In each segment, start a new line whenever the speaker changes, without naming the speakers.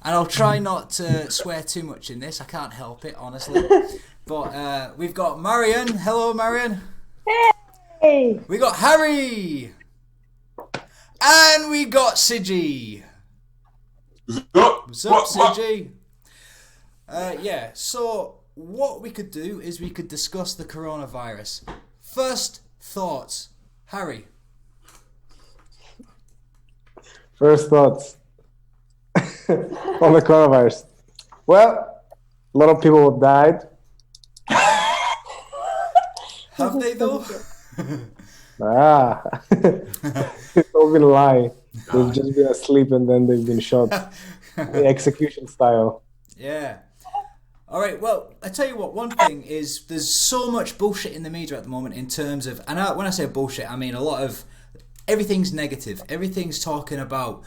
and I'll try not to swear too much in this. I can't help it, honestly. But we've got Marion. Hello, Marion.
Hey!
We got Harry. And we got Siji. What's up, Siji? Yeah, so what we could do is we could discuss the coronavirus. First thoughts. Harry.
First thoughts on the coronavirus. Well, a lot of people have died.
Have they though?
It's all been a lie. They've just been asleep and then they've been shot. Execution style.
Yeah. All right, well, I tell you what, one thing is there's so much bullshit in the media at the moment in terms of, and when I say bullshit, I mean a lot of, everything's negative. Everything's talking about,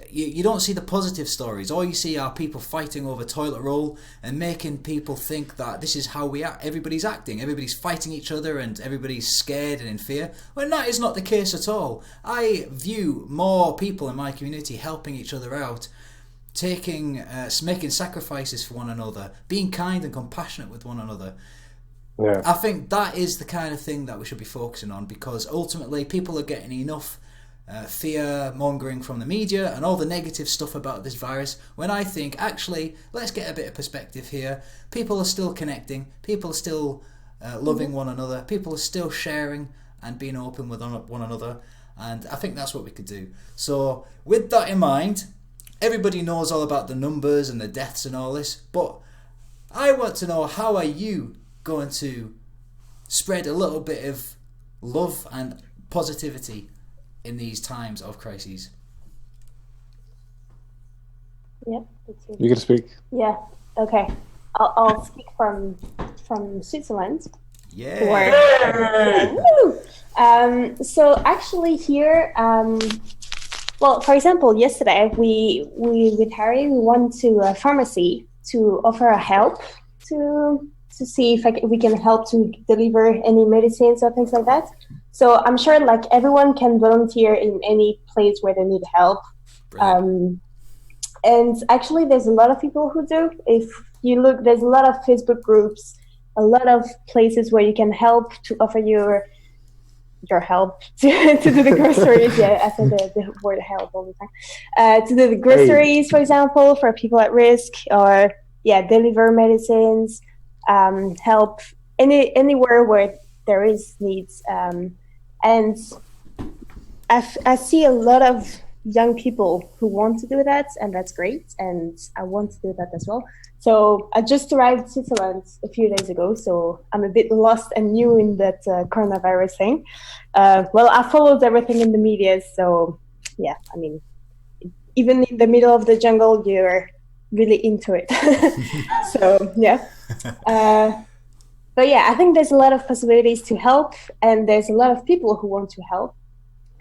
you don't see the positive stories. All you see are people fighting over toilet roll and making people think that this is how we act. Everybody's acting. Everybody's fighting each other and everybody's scared and in fear. When that is not the case at all. I view more people in my community helping each other out, making sacrifices for one another, being kind and compassionate with one another.
Yeah.
I think that is the kind of thing that we should be focusing on, because ultimately people are getting enough fear mongering from the media and all the negative stuff about this virus, when I think actually let's get a bit of perspective here. People are still connecting, people are still loving one another, people are still sharing and being open with one another, and I think that's what we could do. So with that in mind, everybody knows all about the numbers and the deaths and all this, but I want to know, how are you going to spread a little bit of love and positivity in these times of crises?
Yeah, that's it.
You can speak.
Yeah, okay. I'll speak from Switzerland.
Yeah.
So actually here, well, for example, yesterday we with Harry we went to a pharmacy to offer a help to see if we can help to deliver any medicines or things like that. So I'm sure like everyone can volunteer in any place where they need help. And actually there's a lot of people who do. If you look, there's a lot of Facebook groups, a lot of places where you can help to offer your help to do the groceries. Yeah, I say the word help all the time. To do the groceries, for example, for people at risk, or deliver medicines, help anywhere where there is needs. And I see a lot of young people who want to do that, and that's great. And I want to do that as well. So I just arrived in Switzerland a few days ago, so I'm a bit lost and new in that coronavirus thing. Well, I followed everything in the media, so yeah, I mean, even in the middle of the jungle, you're really into it. So yeah. But yeah, I think there's a lot of possibilities to help, and there's a lot of people who want to help,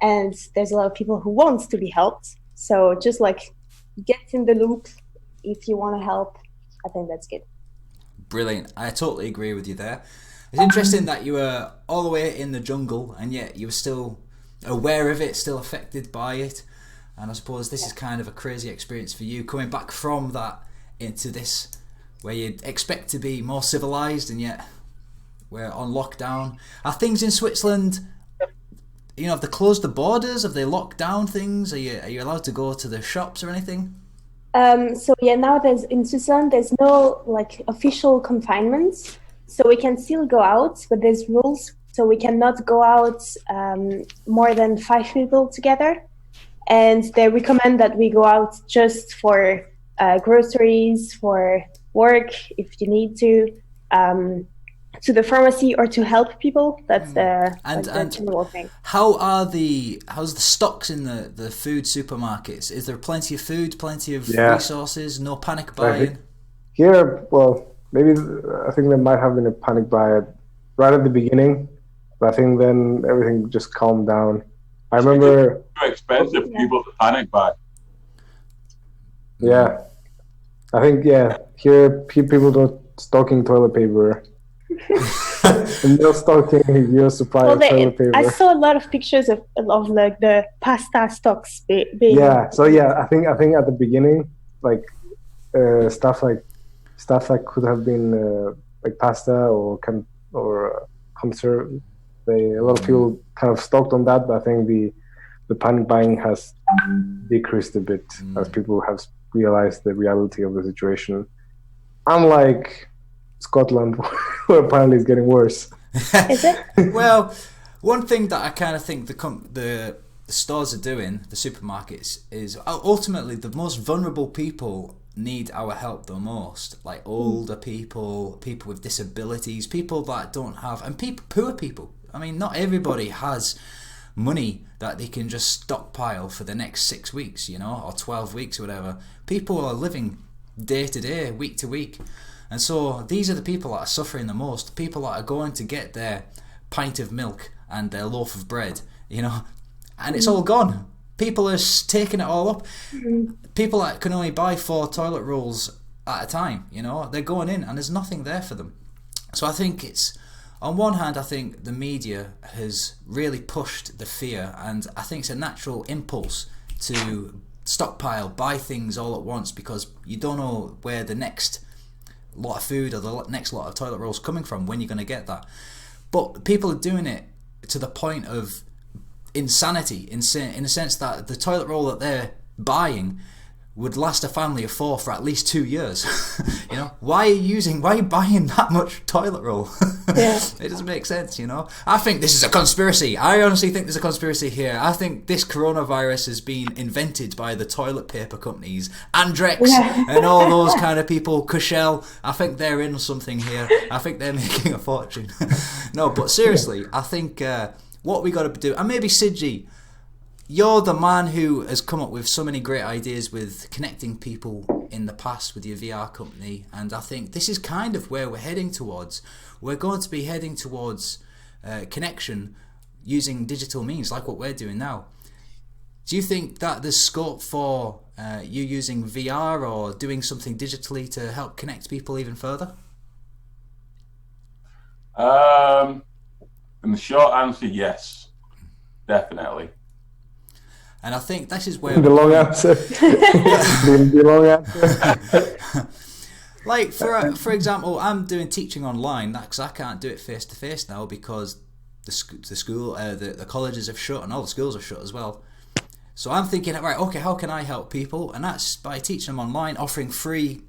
and there's a lot of people who want to be helped. So just like get in the loop if you want to help. I think that's good.
Brilliant. I totally agree with you there. It's interesting that you were all the way in the jungle and yet you were still aware of it, still affected by it. And I suppose this is kind of a crazy experience for you, coming back from that into this, where you'd expect to be more civilized and yet we're on lockdown. Are things in Switzerland, have they closed the borders? Have they locked down things? Are you allowed to go to the shops or anything?
So yeah, now in Switzerland there's no like official confinements, so we can still go out, but there's rules. So we cannot go out more than 5 people together, and they recommend that we go out just for groceries, for work if you need to the pharmacy or to help people. That's the general thing.
How's the stocks in the food supermarkets? Is there plenty of food, plenty of resources, no panic buying?
Here, well, maybe I think there might have been a panic buy right at the beginning, but I think then everything just calmed down. I remember
it's too expensive for people to panic buy.
Yeah, I think here people don't stocking toilet paper. And they're stocking your supply of toilet paper.
I saw a lot of pictures of like the pasta stocks being.
Yeah, so I think at the beginning, like stuff that could have been like pasta or conserve. A lot of people kind of stocked on that, but I think the panic buying has decreased a bit as people have realized the reality of the situation. Unlike Scotland, where apparently it's getting worse.
Is it?
Well, one thing that I kind of think the stores are doing, the supermarkets, is ultimately the most vulnerable people need our help the most, like older people, people with disabilities, people that don't have, and poor people. I mean, not everybody has money that they can just stockpile for the next 6 weeks, or 12 weeks or whatever. People are living day to day, week to week, and so these are the people that are suffering the most, people that are going to get their pint of milk and their loaf of bread, and it's all gone. People are taking it all up. People that can only buy 4 toilet rolls at a time, they're going in and there's nothing there for them. So I think on one hand, I think the media has really pushed the fear, and I think it's a natural impulse to stockpile, buy things all at once, because you don't know where the next lot of food or the next lot of toilet rolls coming from, when you're going to get that. But people are doing it to the point of insanity, in the sense that the toilet roll that they're buying would last a family of 4 for at least 2 years. Why are you buying that much toilet roll?
Yeah.
It doesn't make sense, I think this is a conspiracy. I honestly think there's a conspiracy here. I think this coronavirus has been invented by the toilet paper companies, Andrex, and all those kind of people, Cushell. I think they're in something here. I think they're making a fortune. No, but seriously, I think what we got to do, and maybe Siji, you're the man who has come up with so many great ideas with connecting people in the past with your VR company, and I think this is kind of where we're heading towards. We're going to be heading towards connection using digital means, like what we're doing now. Do you think that there's scope for you using VR or doing something digitally to help connect people even further?
And the short answer, yes, definitely.
And I think this is where
the long answer. The long answer.
Like for example, I'm doing teaching online because I can't do it face to face now because the school, the colleges have shut and all the schools are shut as well. So I'm thinking, right, okay, how can I help people? And that's by teaching them online, offering free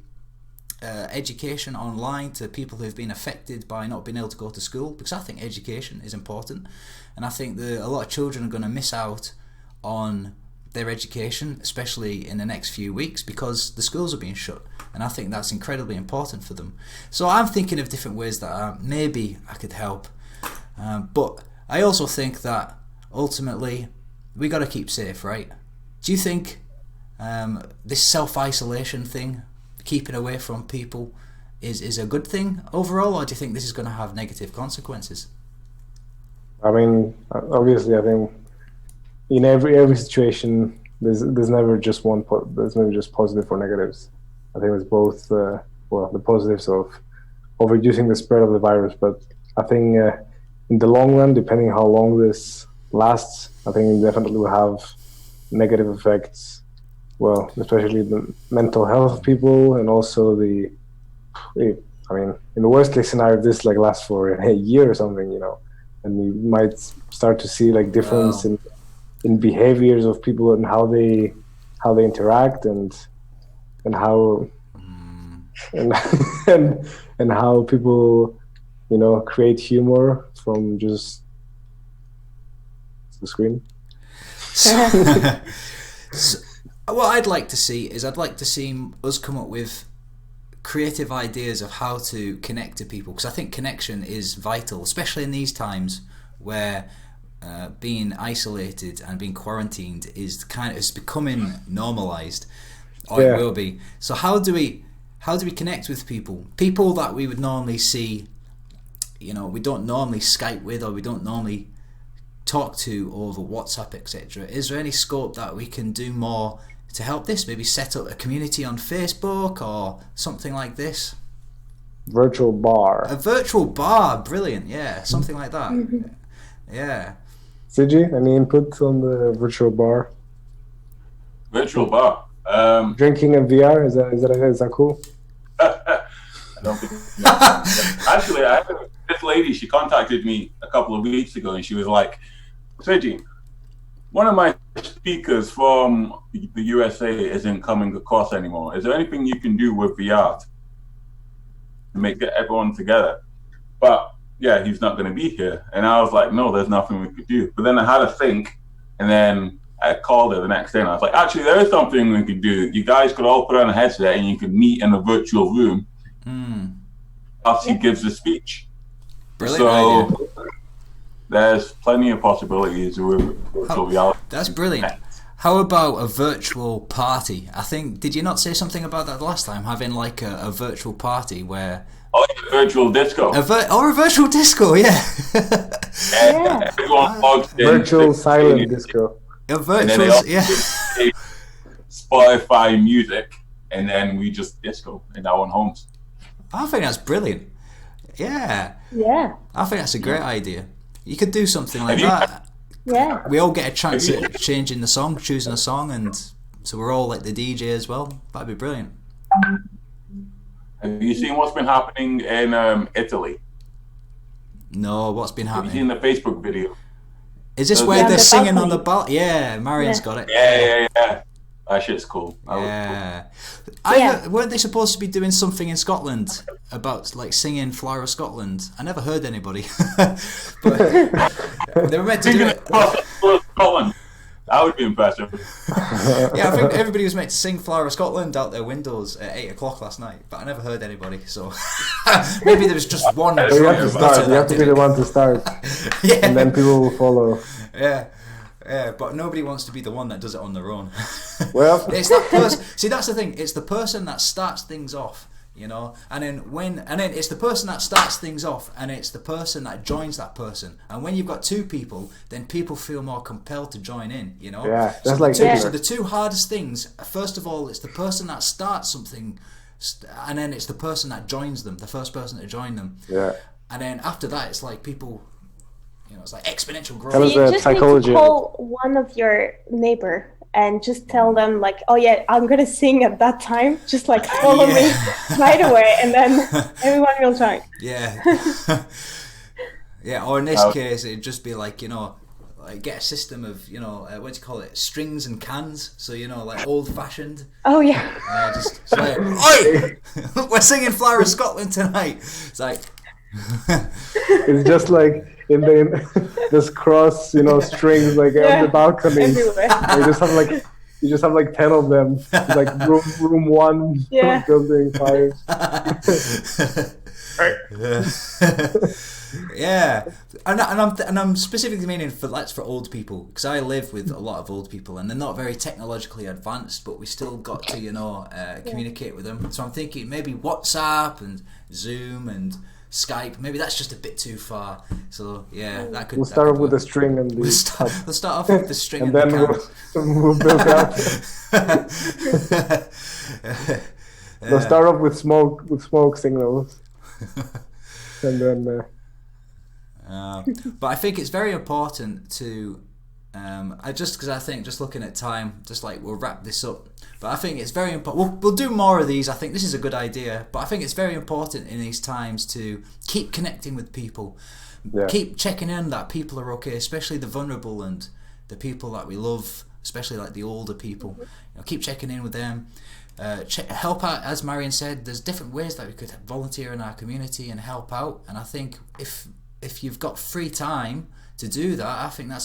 education online to people who've been affected by not being able to go to school, because I think education is important, and I think a lot of children are going to miss out on their education, especially in the next few weeks, because the schools are being shut, and I think that's incredibly important for them. So I'm thinking of different ways that maybe I could help, but I also think that ultimately we got to keep safe, right? Do you think this self-isolation thing, keeping away from people, is a good thing overall, or do you think this is going to have negative consequences?
I mean, obviously, I think in every situation, there's never just there's never just positive or negatives. I think it's both. The positives of reducing the spread of the virus, but I think in the long run, depending how long this lasts, I think it definitely will have negative effects. Well, especially the mental health of people, and also in the worst case scenario, this lasts for a year or something, and you might start to see difference in behaviors of people and how they interact and how and how people create humor from just the screen.
So, what I'd like to see is us come up with creative ideas of how to connect to people, because I think connection is vital, especially in these times where being isolated and being quarantined is becoming normalized, or it will be. So how do we connect with people that we would normally see, we don't normally Skype with, or we don't normally talk to over WhatsApp, etc. Is there any scope that we can do more to help this? Maybe set up a community on Facebook or something like this?
Virtual bar.
A virtual bar, brilliant, yeah, something like that. Yeah.
Siji, any input on the virtual bar?
Virtual bar?
Drinking in VR, is that cool?
I don't think. Actually, this lady, she contacted me a couple of weeks ago, and she was like, Siji, one of my speakers from the USA isn't coming across anymore. Is there anything you can do with VR to get everyone together? But yeah, he's not going to be here. And I was like, no, there's nothing we could do. But then I had to think, and then I called her the next day, and I was like, actually, there is something we could do. You guys could all put on a headset, and you could meet in a virtual room after he gives the speech.
Brilliant
so
idea.
There's plenty of possibilities with virtual reality.
That's brilliant. How about a virtual party? I think, did you not say something about that last time? Having like a virtual party where...
Oh, yeah, virtual disco.
A virtual disco, yeah.
Everyone logs in.
Virtual silent disco.
A virtual, yeah.
Spotify music, and then we just disco in our own homes.
I think that's brilliant. Yeah.
Yeah.
I think that's a great idea. You could do something like that.
Yeah.
We all get a chance at changing the song, choosing a song, and so we're all like the DJ as well. That'd be brilliant.
Have you seen what's been happening in Italy?
No, what's been
Have you
happening?
seen the Facebook video?
Is this where they're
the
singing on
balcony.
the Yeah, Marion's got it.
Yeah. That shit's cool.
Yeah.
Yeah.
Weren't they supposed to be doing something in Scotland about like singing Flower of Scotland? I never heard anybody. But they were meant to do it.
Scotland. That would be impressive.
Yeah, I think everybody was meant to sing Flower of Scotland out their windows at 8 o'clock last night, but I never heard anybody, so maybe there was just one.
You have to start. You have to be the one to start,
Yeah.
and then people will follow.
Yeah. Yeah, but nobody wants to be the one that does it on their own.
Well,
It's that person. See, that's the thing. It's the person that starts things off, you know. And then it's the person that starts things off, and it's the person that joins that person. And when you've got two people, then people feel more compelled to join in, you know.
Yeah,
So
that's like
so the two hardest things. First of all, it's the person that starts something, and then it's the person that joins them. The first person to join them.
yeah.
And then after that, it's like people. You know, it's like exponential growth.
Tell us
You
the
just
psychology
need
of
to
it.
call one of your neighbor and just tell them like, oh yeah, I'm gonna sing at that time. Just like follow me right away, and then everyone will join.
Yeah. Yeah, or in this case, it'd just be like, you know, like get a system of, you know, what do you call it? Strings and cans. So, you know, like old fashioned.
Oh yeah.
Just it's like, oi! We're singing Flower of Scotland tonight. It's like.
It's just like in this cross, you know, strings like on the balcony.
Everywhere.
You just have like 10 of them. It's like room 1,
Yeah.
building 5.
Yeah, and I'm specifically meaning for old people, because I live with a lot of old people and they're not very technologically advanced, but we still got to, you know, communicate with them. So I'm thinking maybe WhatsApp and Zoom and Skype. Maybe that's just a bit too far. So yeah, that could.
We'll start off with the string and the.
We'll start off with the string
and
and
then
the cans.
we'll build up. We'll start off with smoke signals, and then.
But I think it's very important to. Because I think just looking at time, just like we'll wrap this up. But I think it's very important. We'll do more of these. I think this is a good idea. But I think it's very important in these times to keep connecting with people.
Yeah.
Keep checking in that people are okay, especially the vulnerable and the people that we love, especially like the older people. You know, keep checking in with them. Help out, as Marion said. There's different ways that we could volunteer in our community and help out. And I think if you've got free time to do that, I think I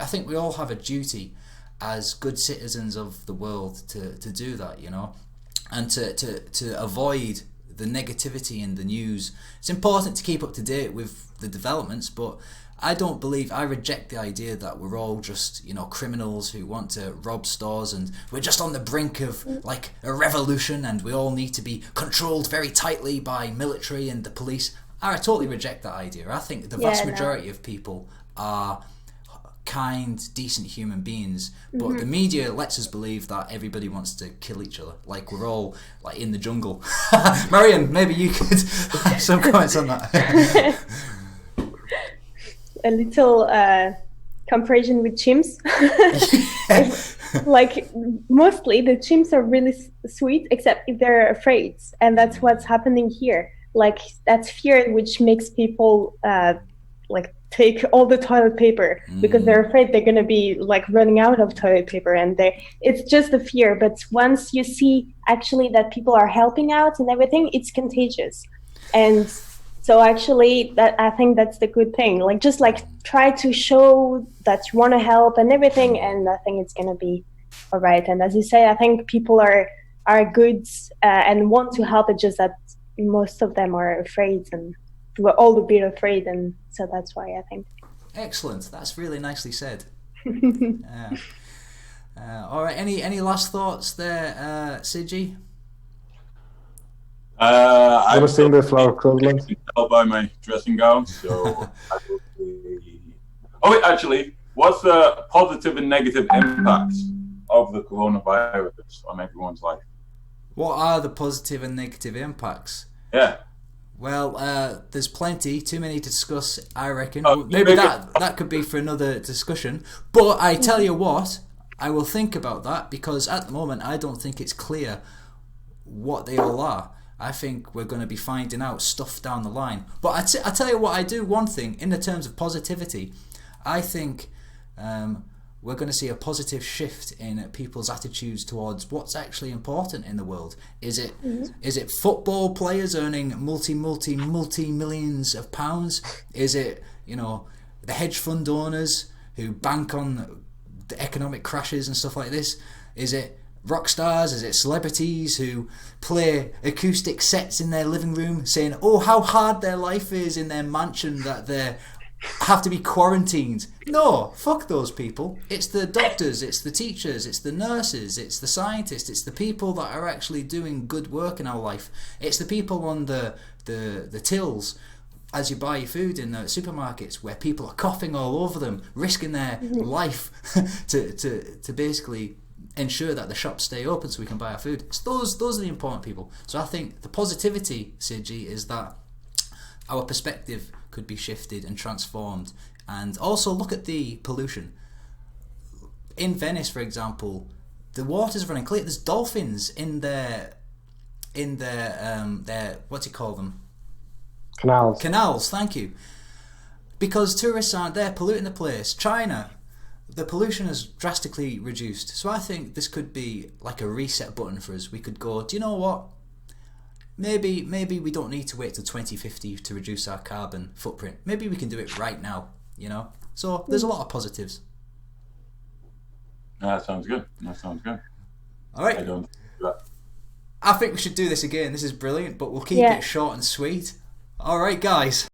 think we all have a duty as good citizens of the world to do that, you know, and to avoid the negativity in the news. It's important to keep up to date with the developments, but I reject the idea that we're all just, you know, criminals who want to rob stores and we're just on the brink of like a revolution and we all need to be controlled very tightly by military and the police. I totally reject that idea. I think the vast majority of people are kind, decent human beings, but the media lets us believe that everybody wants to kill each other, like we're all like in the jungle. Marion, maybe you could have some comments on that.
A little comparison with chimps. Like mostly the chimps are really sweet, except if they're afraid, and that's what's happening here. Like that's fear which makes people like take all the toilet paper because they're afraid they're gonna be like running out of toilet paper, and it's just a fear. But once you see actually that people are helping out and everything, it's contagious. And so actually that I think that's the good thing. Like just like try to show that you want to help and everything, and I think it's gonna be all right. And as you say, I think people are good and want to help. It's just that most of them are afraid, and we're all a bit afraid, and so that's why I think.
Excellent. That's really nicely said. All right. Any last thoughts there, Siji?
I was seeing the flower equivalent.
I can tell by my dressing gown, so I will be... Oh wait, actually, what's the positive and negative impacts of the coronavirus on everyone's life?
What are the positive and negative impacts?
Yeah.
Well, there's plenty, too many to discuss, I reckon.
Oh,
Maybe that could be for another discussion. But I tell you what, I will think about that, because at the moment I don't think it's clear what they all are. I think we're going to be finding out stuff down the line. But I tell you what, I do one thing in the terms of positivity. I think we're going to see a positive shift in people's attitudes towards what's actually important in the world. Is it football players earning multi millions of pounds? Is it, the hedge fund owners who bank on the economic crashes and stuff like this? Is it rock stars? Is it celebrities who play acoustic sets in their living room saying, oh, how hard their life is in their mansion that they have to be quarantined? No, fuck those people. It's the doctors, it's the teachers, it's the nurses, it's the scientists, it's the people that are actually doing good work in our life. It's the people on the tills as you buy your food in the supermarkets, where people are coughing all over them, risking their life to basically ensure that the shops stay open so we can buy our food. It's those are the important people. So I think the positivity, Siji, is that our perspective could be shifted and transformed. And also look at the pollution. In Venice, for example, the water's running clear. There's dolphins in their what do you call them? Canals, thank you. Because tourists aren't there polluting the place. China, the pollution has drastically reduced. So I think this could be like a reset button for us. We could go, do you know what? Maybe we don't need to wait till 2050 to reduce our carbon footprint. Maybe we can do it right now, So there's a lot of positives.
That sounds good.
All right. I think we should do this again. This is brilliant, but we'll keep it short and sweet. All right, guys.